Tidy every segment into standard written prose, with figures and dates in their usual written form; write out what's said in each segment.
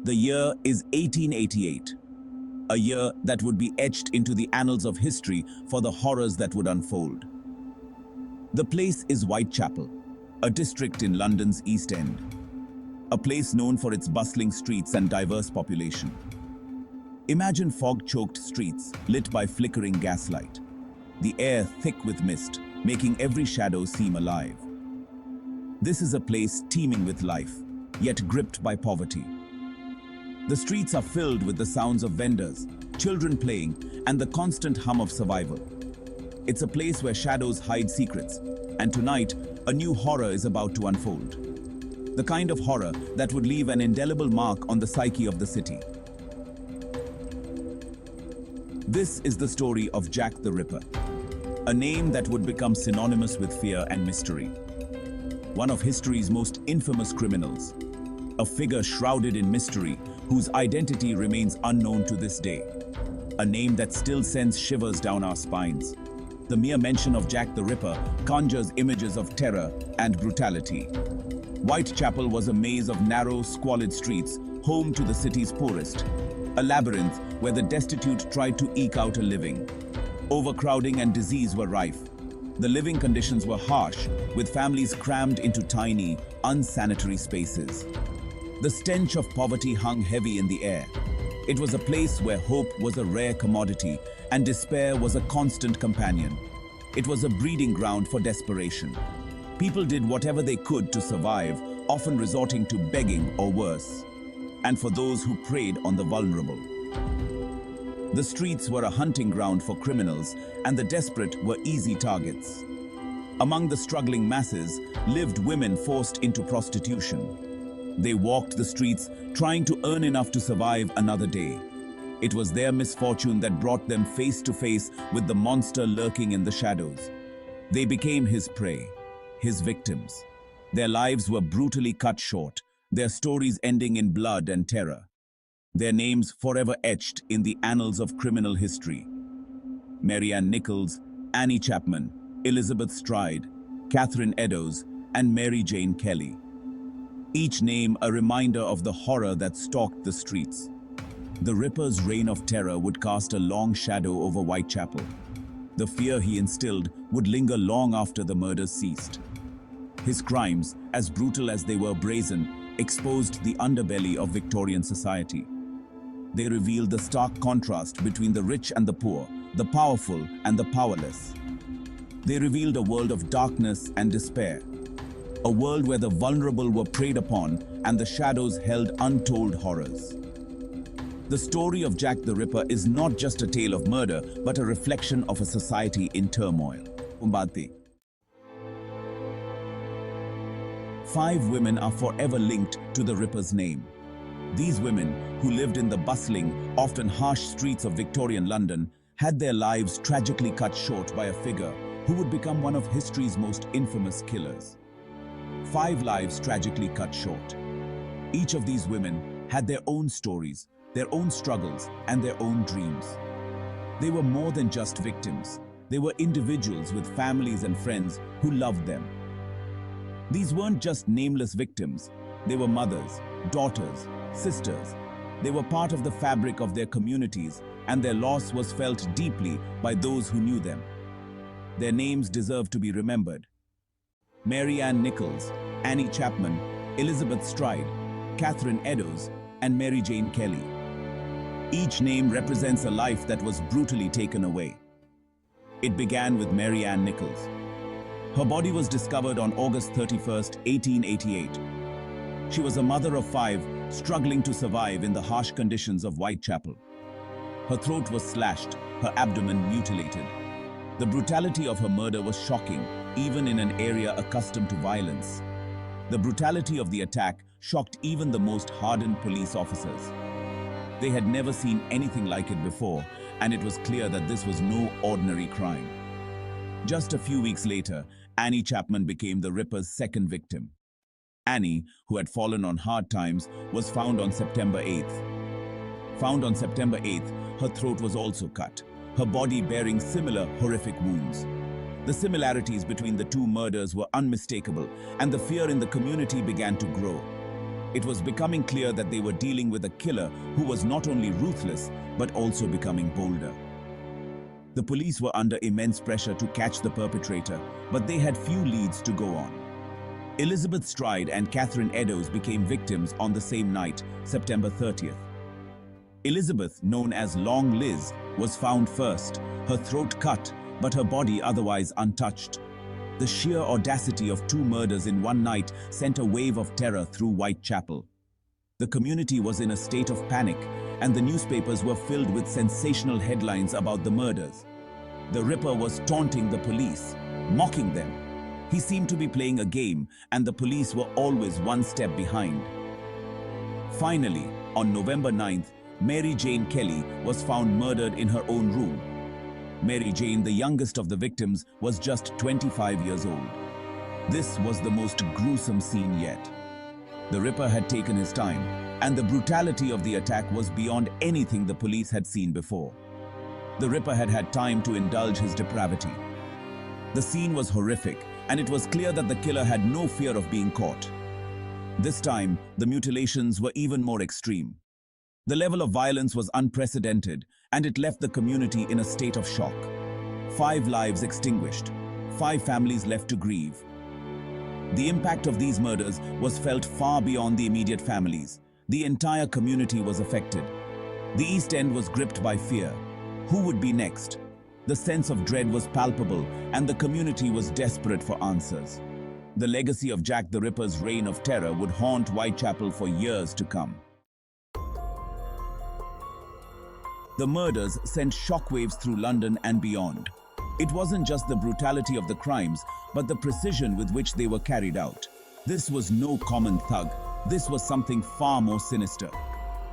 The year is 1888, a year that would be etched into the annals of history for the horrors that would unfold. The place is Whitechapel, a district in London's East End, a place known for its bustling streets and diverse population. Imagine fog-choked streets lit by flickering gaslight, the air thick with mist, making every shadow seem alive. This is a place teeming with life, yet gripped by poverty. The streets are filled with the sounds of vendors, children playing, and the constant hum of survival. It's a place where shadows hide secrets, and tonight, a new horror is about to unfold. The kind of horror that would leave an indelible mark on the psyche of the city. This is the story of Jack the Ripper, a name that would become synonymous with fear and mystery. One of history's most infamous criminals, a figure shrouded in mystery whose identity remains unknown to this day. A name that still sends shivers down our spines. The mere mention of Jack the Ripper conjures images of terror and brutality. Whitechapel was a maze of narrow, squalid streets, home to the city's poorest. A labyrinth where the destitute tried to eke out a living. Overcrowding and disease were rife. The living conditions were harsh, with families crammed into tiny, unsanitary spaces. The stench of poverty hung heavy in the air. It was a place where hope was a rare commodity and despair was a constant companion. It was a breeding ground for desperation. People did whatever they could to survive, often resorting to begging or worse. And for those who preyed on the vulnerable. The streets were a hunting ground for criminals, and the desperate were easy targets. Among the struggling masses lived women forced into prostitution. They walked the streets, trying to earn enough to survive another day. It was their misfortune that brought them face to face with the monster lurking in the shadows. They became his prey, his victims. Their lives were brutally cut short, their stories ending in blood and terror. Their names forever etched in the annals of criminal history. Mary Ann Nichols, Annie Chapman, Elizabeth Stride, Catherine Eddowes, and Mary Jane Kelly. Each name a reminder of the horror that stalked the streets. The Ripper's reign of terror would cast a long shadow over Whitechapel. The fear he instilled would linger long after the murders ceased. His crimes, as brutal as they were brazen, exposed the underbelly of Victorian society. They revealed the stark contrast between the rich and the poor, the powerful and the powerless. They revealed a world of darkness and despair, a world where the vulnerable were preyed upon and the shadows held untold horrors. The story of Jack the Ripper is not just a tale of murder, but a reflection of a society in turmoil. 5 women are forever linked to the Ripper's name. These women, who lived in the bustling, often harsh streets of Victorian London, had their lives tragically cut short by a figure who would become one of history's most infamous killers. 5 lives tragically cut short. Each of these women had their own stories, their own struggles, and their own dreams. They were more than just victims. They were individuals with families and friends who loved them. These weren't just nameless victims. They were mothers, daughters, sisters. They were part of the fabric of their communities, and their loss was felt deeply by those who knew them. Their names deserve to be remembered. Mary Ann Nichols, Annie Chapman, Elizabeth Stride, Catherine Eddowes, and Mary Jane Kelly. Each name represents a life that was brutally taken away. It began with Mary Ann Nichols. Her body was discovered on August 31st, 1888. She was a mother of 5, struggling to survive in the harsh conditions of Whitechapel. Her throat was slashed, her abdomen mutilated. The brutality of her murder was shocking, even in an area accustomed to violence. The brutality of the attack shocked even the most hardened police officers. They had never seen anything like it before, and it was clear that this was no ordinary crime. Just a few weeks later, Annie Chapman became the Ripper's second victim. Annie, who had fallen on hard times, was found on September 8th. Found on September 8th, her throat was also cut, her body bearing similar horrific wounds. The similarities between the 2 murders were unmistakable, and the fear in the community began to grow. It was becoming clear that they were dealing with a killer who was not only ruthless, but also becoming bolder. The police were under immense pressure to catch the perpetrator, but they had few leads to go on. Elizabeth Stride and Catherine Eddowes became victims on the same night, September 30th. Elizabeth, known as Long Liz, was found first, her throat cut, but her body otherwise untouched. The sheer audacity of two murders in one night sent a wave of terror through Whitechapel. The community was in a state of panic, and the newspapers were filled with sensational headlines about the murders. The Ripper was taunting the police, mocking them. He seemed to be playing a game, and the police were always one step behind. Finally, on November 9th, Mary Jane Kelly was found murdered in her own room. Mary Jane, the youngest of the victims, was just 25 years old. This was the most gruesome scene yet. The Ripper had taken his time, and the brutality of the attack was beyond anything the police had seen before. The Ripper had had time to indulge his depravity. The scene was horrific, and it was clear that the killer had no fear of being caught. This time, the mutilations were even more extreme. The level of violence was unprecedented, and it left the community in a state of shock. 5 lives extinguished, 5 families left to grieve. The impact of these murders was felt far beyond the immediate families. The entire community was affected. The East End was gripped by fear. Who would be next? The sense of dread was palpable, and the community was desperate for answers. The legacy of Jack the Ripper's reign of terror would haunt Whitechapel for years to come. The murders sent shockwaves through London and beyond. It wasn't just the brutality of the crimes, but the precision with which they were carried out. This was no common thug. This was something far more sinister.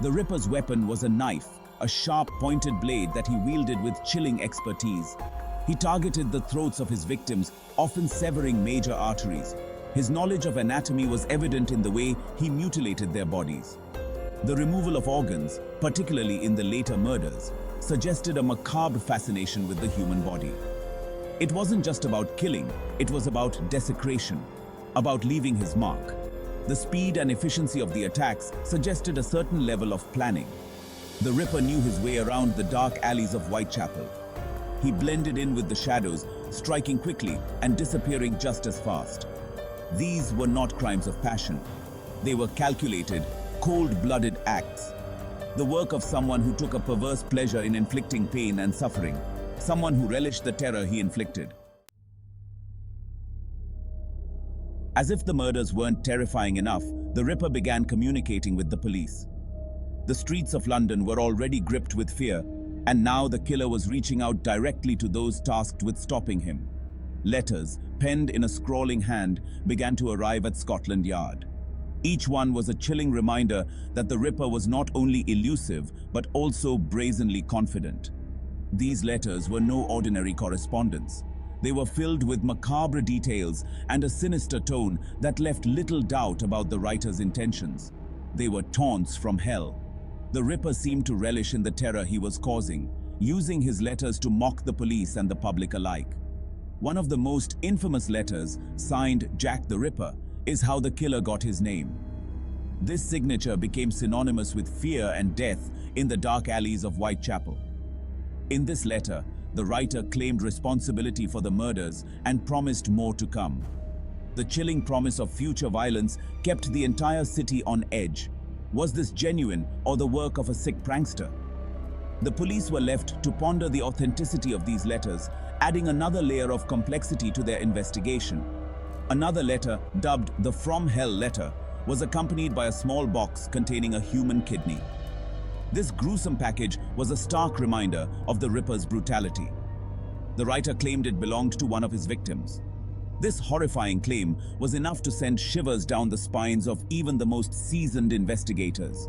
The Ripper's weapon was a knife, a sharp, pointed blade that he wielded with chilling expertise. He targeted the throats of his victims, often severing major arteries. His knowledge of anatomy was evident in the way he mutilated their bodies. The removal of organs, particularly in the later murders, suggested a macabre fascination with the human body. It wasn't just about killing, it was about desecration, about leaving his mark. The speed and efficiency of the attacks suggested a certain level of planning. The Ripper knew his way around the dark alleys of Whitechapel. He blended in with the shadows, striking quickly and disappearing just as fast. These were not crimes of passion. They were calculated, cold-blooded acts. The work of someone who took a perverse pleasure in inflicting pain and suffering, someone who relished the terror he inflicted. As if the murders weren't terrifying enough, the Ripper began communicating with the police. The streets of London were already gripped with fear, and now the killer was reaching out directly to those tasked with stopping him. Letters, penned in a scrawling hand, began to arrive at Scotland Yard. Each one was a chilling reminder that the Ripper was not only elusive, but also brazenly confident. These letters were no ordinary correspondence. They were filled with macabre details and a sinister tone that left little doubt about the writer's intentions. They were taunts from hell. The Ripper seemed to relish in the terror he was causing, using his letters to mock the police and the public alike. One of the most infamous letters, signed Jack the Ripper, is how the killer got his name. This signature became synonymous with fear and death in the dark alleys of Whitechapel. In this letter, the writer claimed responsibility for the murders and promised more to come. The chilling promise of future violence kept the entire city on edge. Was this genuine or the work of a sick prankster? The police were left to ponder the authenticity of these letters, adding another layer of complexity to their investigation. Another letter, dubbed the From Hell letter, was accompanied by a small box containing a human kidney. This gruesome package was a stark reminder of the Ripper's brutality. The writer claimed it belonged to one of his victims. This horrifying claim was enough to send shivers down the spines of even the most seasoned investigators.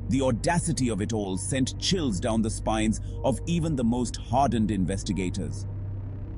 The audacity of it all sent chills down the spines of even the most hardened investigators.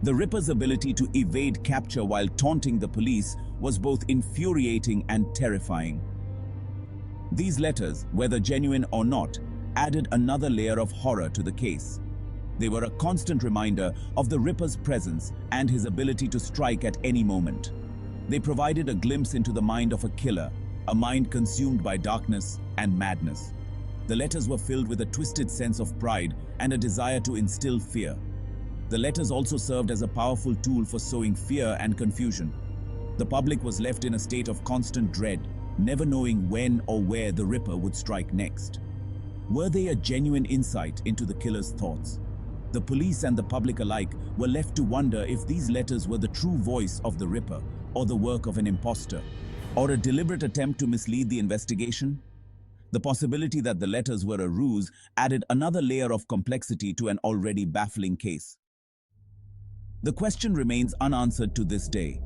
The Ripper's ability to evade capture while taunting the police was both infuriating and terrifying. These letters, whether genuine or not, added another layer of horror to the case. They were a constant reminder of the Ripper's presence and his ability to strike at any moment. They provided a glimpse into the mind of a killer, a mind consumed by darkness and madness. The letters were filled with a twisted sense of pride and a desire to instill fear. The letters also served as a powerful tool for sowing fear and confusion. The public was left in a state of constant dread, never knowing when or where the Ripper would strike next. Were they a genuine insight into the killer's thoughts? The police and the public alike were left to wonder if these letters were the true voice of the Ripper, or the work of an impostor, or a deliberate attempt to mislead the investigation. The possibility that the letters were a ruse added another layer of complexity to an already baffling case. The question remains unanswered to this day.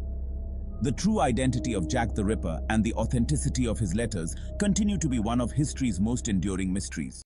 The true identity of Jack the Ripper and the authenticity of his letters continue to be one of history's most enduring mysteries.